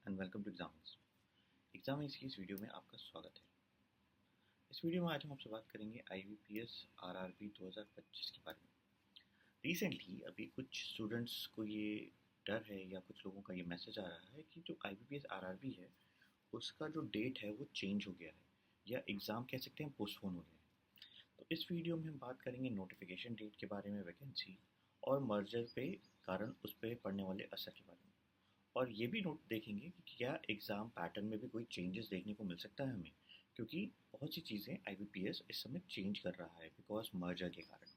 And welcome to examings. Examings की इस video में आपका स्वागत है। इस वीडियो में आज हम आपसे बात करेंगे IBPS RRB 2025 के बारे में। रिसेंटली अभी कुछ स्टूडेंट्स को ये डर है या कुछ लोगों का ये मैसेज आ रहा है कि जो IBPS RRB है उसका जो डेट है वो चेंज हो गया है या एग्ज़ाम कह सकते हैं पोस्टपोन हो गया है। तो इस वीडियो में हम बात करेंगे नोटिफिकेशन डेट के बारे में, वैकेंसी और मर्जर पे कारण उस पर पड़ने वाले असर के बारे में। और ये भी नोट देखेंगे कि क्या एग्ज़ाम पैटर्न में भी कोई चेंजेस देखने को मिल सकता है हमें, क्योंकि बहुत सी चीज़ें IBPS इस समय चेंज कर रहा है बिकॉज मर्जर के कारण।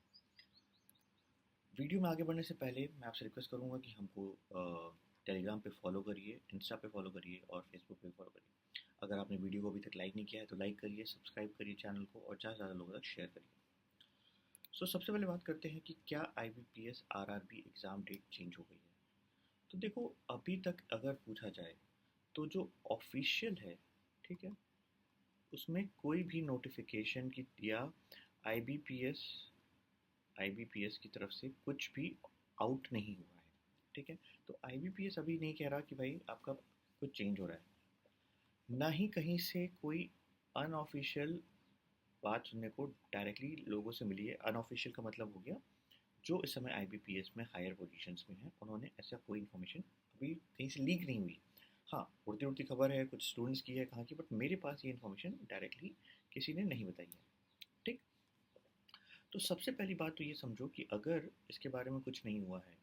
वीडियो में आगे बढ़ने से पहले मैं आपसे रिक्वेस्ट करूँगा कि हमको टेलीग्राम पे फॉलो करिए, इंस्टा पे फॉलो करिए और फेसबुक पे फॉलो करिए। अगर आपने वीडियो को अभी तक लाइक नहीं किया है तो लाइक करिए, सब्सक्राइब करिए चैनल को और ज़्यादा से ज़्यादा लोगों तक शेयर करिए। सबसे पहले बात करते हैं कि क्या IBPS RRB exam date change हो गई है। तो देखो, अभी तक अगर पूछा जाए तो जो ऑफिशियल है, ठीक है, उसमें कोई भी नोटिफिकेशन की या आईबीपीएस आईबीपीएस की तरफ से कुछ भी आउट नहीं हुआ है। ठीक है, तो आईबीपीएस अभी नहीं कह रहा कि भाई आपका कुछ चेंज हो रहा है। ना ही कहीं से कोई अनऑफिशियल बात सुनने को डायरेक्टली लोगों से मिली है। अनऑफिशियल का मतलब हो गया जो इस समय आईबीपीएस में हायर पोजीशंस में हैं, उन्होंने ऐसा कोई इन्फॉर्मेशन अभी कहीं से लीक नहीं हुई। हाँ, उड़ती उड़ती खबर है, कुछ स्टूडेंट्स की है कहाँ की, बट मेरे पास ये इन्फॉर्मेशन डायरेक्टली किसी ने नहीं बताई है। ठीक, तो सबसे पहली बात तो ये समझो कि अगर इसके बारे में कुछ नहीं हुआ है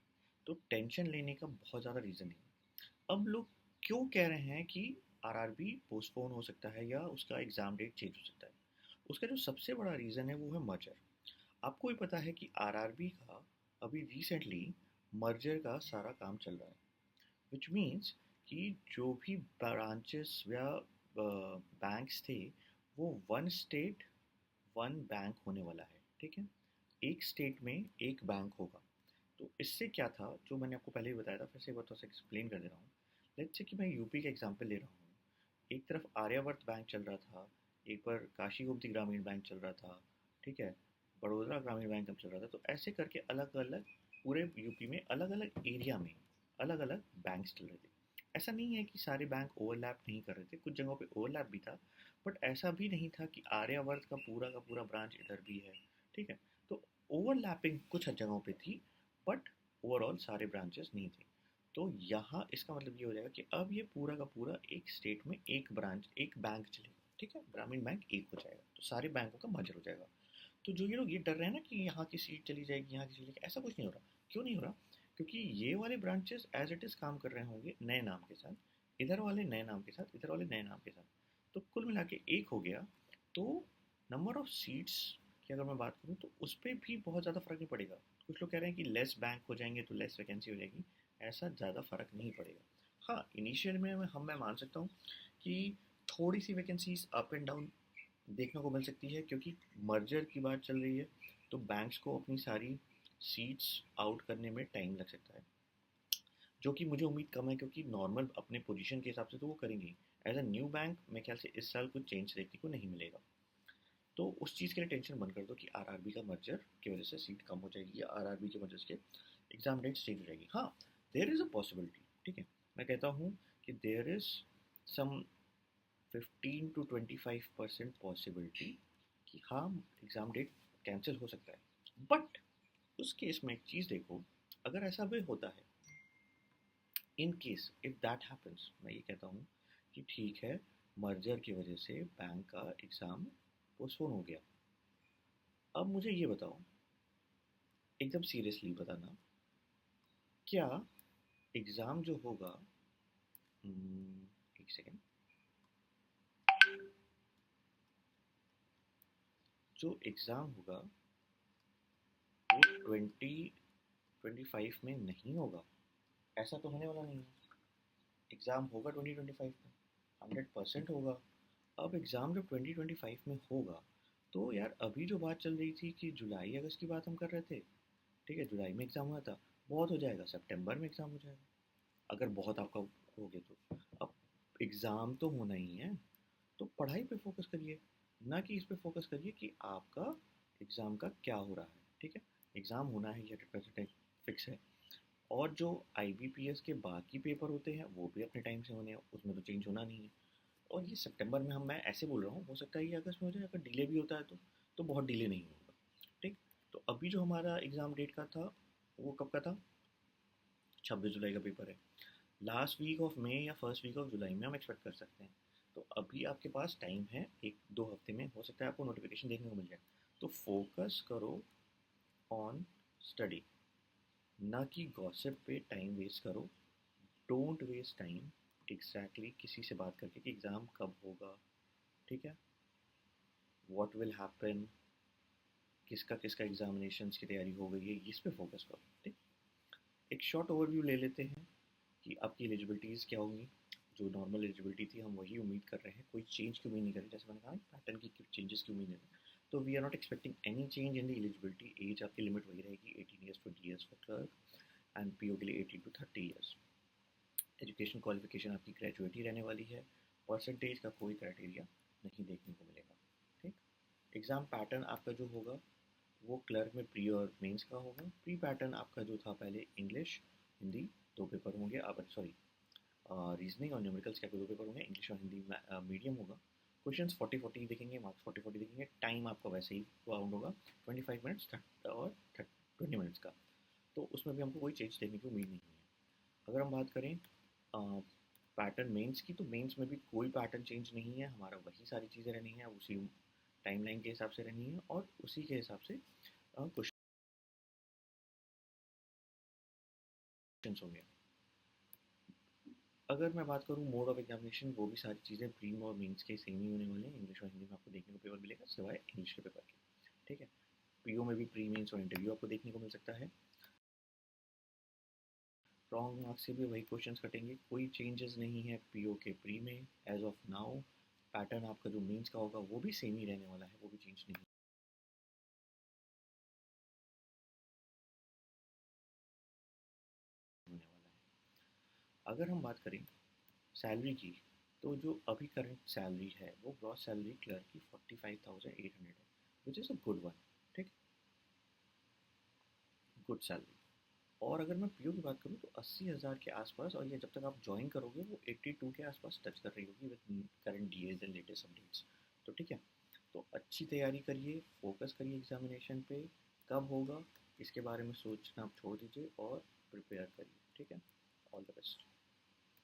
तो टेंशन लेने का बहुत ज़्यादा रीज़न नहीं है। अब लोग क्यों कह रहे हैं कि आरआरबी पोस्टपोन हो सकता है या उसका एग्ज़ाम डेट चेंज हो सकता है? उसका जो सबसे बड़ा रीज़न है वो है मर्जर। आपको भी पता है कि आरआरबी का अभी रिसेंटली मर्जर का सारा काम चल रहा है, विच मीन्स कि जो भी ब्रांचेस या बैंक्स थे वो वन स्टेट वन बैंक होने वाला है। ठीक है, एक स्टेट में एक बैंक होगा। तो इससे क्या था, जो मैंने आपको पहले ही बताया था, फिर से एक बार थोड़ा सा एक्सप्लेन कर दे रहा हूँ। लेट्स से कि मैं यूपी का एग्जांपल ले रहा हूँ। एक तरफ आर्यावर्त बैंक चल रहा था, एक पर काशी गोमती ग्रामीण बैंक चल रहा था, ठीक है, बड़ौदा ग्रामीण बैंक अब चल रहा था। तो ऐसे करके अलग अलग पूरे यूपी में अलग अलग एरिया में अलग अलग बैंक्स चल रहे थे। ऐसा नहीं है कि सारे बैंक ओवरलैप नहीं कर रहे थे, कुछ जगहों पे ओवरलैप भी था, बट ऐसा भी नहीं था कि आर्यावर्त का पूरा ब्रांच इधर भी है। ठीक है, तो ओवरलैपिंग कुछ जगहों पे थी, बट ओवरऑल सारे ब्रांचेस नहीं थे। तो यहाँ इसका मतलब ये हो जाएगा कि अब ये पूरा का पूरा एक स्टेट में एक ब्रांच एक बैंक चलेगा। ठीक है, ग्रामीण बैंक एक हो जाएगा, तो सारे बैंकों का मर्जर हो जाएगा। तो जो ये लोग ये डर रहे हैं ना कि यहाँ की सीट चली जाएगी, यहाँ की चली जाएगी, ऐसा कुछ नहीं हो रहा। क्यों नहीं हो रहा? क्योंकि ये वाले ब्रांचेस एज इट इज़ काम कर रहे होंगे नए नाम के साथ, इधर वाले नए नाम के साथ, इधर वाले नए नाम के साथ। तो कुल मिला के एक हो गया। तो नंबर ऑफ सीट्स की अगर मैं बात करूँ तो उस पर भी बहुत ज़्यादा फ़र्क नहीं पड़ेगा। कुछ लोग कह रहे हैं कि लेस बैंक हो जाएंगे तो लेस वैकेंसी हो जाएगी, ऐसा ज़्यादा फ़र्क नहीं पड़ेगा। हाँ, इनिशियल में मैं मान सकता हूँ कि थोड़ी सी वैकेंसीज अप एंड डाउन देखने को मिल सकती है, क्योंकि मर्जर की बात चल रही है तो बैंक्स को अपनी सारी सीट्स आउट करने में टाइम लग सकता है, जो कि मुझे उम्मीद कम है, क्योंकि नॉर्मल अपने पोजीशन के हिसाब से तो वो करेंगे। एज अ न्यू बैंक मेरे ख्याल से इस साल कुछ चेंज देखने को नहीं मिलेगा। तो उस चीज़ के लिए टेंशन बंद कर दो कि आरआरबी का मर्जर की वजह से सीट कम हो जाएगी या आरआरबी की वजह से एग्जाम डेट चेंज हो जाएगी। हाँ, देयर इज़ अ पॉसिबिलिटी। ठीक है, मैं कहता हूँ कि there is some 15 to 25% possibility कि हाँ, एग्ज़ाम डेट कैंसिल हो सकता है। बट उस केस में एक चीज़ देखो, अगर ऐसा भी होता है, in case if that happens, मैं ये कहता हूँ कि ठीक है, मर्जर की वजह से बैंक का एग्ज़ाम पोस्टपोन हो गया। अब मुझे ये बताओ, एकदम सीरियसली बताना, क्या एग्ज़ाम जो होगा, एक सेकेंड, जो एग्ज़ाम होगा वो 2025 में नहीं होगा? ऐसा तो होने वाला नहीं है। एग्ज़ाम होगा 2025 में, 100% होगा। अब एग्ज़ाम जब 2025 में होगा तो यार अभी जो बात चल रही थी कि जुलाई अगस्त की बात हम कर रहे थे, ठीक है, जुलाई में एग्ज़ाम हुआ था, बहुत हो जाएगा सितंबर में एग्ज़ाम हो जाएगा, अगर बहुत आपका हो गया तो। अब एग्ज़ाम तो होना ही है, तो पढ़ाई पे फोकस करिए, ना कि इस पे फोकस करिए कि आपका एग्ज़ाम का क्या हो रहा है। ठीक है, एग्ज़ाम होना है, ये 100% फिक्स है। और जो IBPS के बाकी पेपर होते हैं वो भी अपने टाइम से होने हैं, उसमें तो चेंज होना नहीं है। और ये सितंबर में हम मैं ऐसे बोल रहा हूँ, हो सकता है ये अगस्त में हो जाए, अगर डिले भी होता है तो बहुत डिले नहीं होगा। ठीक। तो अभी जो हमारा एग्ज़ाम डेट का था वो कब का था? 26 जुलाई का पेपर है। लास्ट वीक ऑफ मई या फर्स्ट वीक ऑफ जुलाई में हम एक्सपेक्ट कर सकते हैं। तो अभी आपके पास टाइम है, 1-2 हफ्ते में हो सकता है आपको नोटिफिकेशन देखने को मिल जाए। तो फोकस करो ऑन स्टडी, ना कि गॉसिप पे टाइम वेस्ट करो। डोंट वेस्ट टाइम एग्जैक्टली किसी से बात करके कि एग्ज़ाम कब होगा, ठीक है, व्हाट विल हैपन, किसका किसका एग्जामिनेशन की तैयारी हो गई है, इस पे फोकस करो। ठीक। एक शॉर्ट ओवरव्यू ले लेते हैं कि आपकी एलिजिबिलिटीज़ क्या होंगी। जो नॉर्मल एलिजिबिलिटी थी हम वही उम्मीद कर रहे हैं, कोई चेंज की उम्मीद नहीं कर रहे। जैसे मैंने कहा पैटर्न की चेंजेस की उम्मीद नहीं। तो we are not expecting any change in the eligibility. Age आपकी लिमिट वही रहेगी, 18 years for DS for clerk and PO के लिए 18 to 30 ईयर्स। एजुकेशन क्वालिफिकेशन आपकी ग्रेजुएट ही रहने वाली है। परसेंटेज का कोई क्राइटेरिया नहीं देखने को मिलेगा। ठीक। एग्ज़ाम पैटर्न आपका जो होगा वो क्लर्क में प्री और मेंस का होगा। प्री पैटर्न आपका जो था पहले इंग्लिश हिंदी 2 पेपर होंगे, अब सॉरी रीजनिंग और न्यूमेरिकल्स के आपके 2 पेपर होंगे, इंग्लिश और हिंदी मीडियम होगा। क्वेश्चंस 40-40 देखेंगे, मार्क्स 40-40 देखेंगे। टाइम आपका वैसे ही बाउंड होगा 25 मिनट्स और 20 मिनट्स का। तो उसमें भी हमको कोई चेंज देखने की उम्मीद नहीं है। अगर हम बात करें पैटर्न मेंस की, तो मेंस में भी कोई पैटर्न चेंज नहीं है, हमारा वही सारी चीज़ें रहनी है, उसी टाइमलाइन के हिसाब से रहनी है और उसी के हिसाब से क्वेश्चंस होंगे। अगर मैं बात करूँ मोड ऑफ एग्जामिनेशन, वो भी सारी चीज़ें प्री और मेंस के सेम ही होने वाले हैं। इंग्लिश और हिंदी में आपको देखने को पेपर मिलेगा सिवाय इंग्लिश के पेपर के। ठीक है। PO में भी प्री मेंस और इंटरव्यू आपको देखने को मिल सकता है। रॉन्ग मार्क्स से भी वही क्वेश्चंस कटेंगे, कोई चेंजेस नहीं है PO के प्री में एज ऑफ नाउ। पैटर्न आपका जो मेंस का होगा वो भी सेम ही रहने वाला है, वो भी चेंज नहीं होने वाला है। अगर हम बात करें सैलरी की, तो जो अभी करंट सैलरी है वो ग्रॉस सैलरी क्लर्क की 45,800 है, which is a good one. ठीक। Good salary. और अगर मैं PO की बात करूँ तो 80,000 के आसपास, और ये जब तक आप ज्वाइन करोगे वो 82 के आसपास टच कर रही होगी with current DAs and latest updates. तो ठीक है। तो अच्छी तैयारी करिए, फोकस करिए एग्जामिनेशन पे। कब होगा इसके बारे में सोचना आप छोड़ दीजिए और प्रिपेयर करिए। ठीक है। All the best.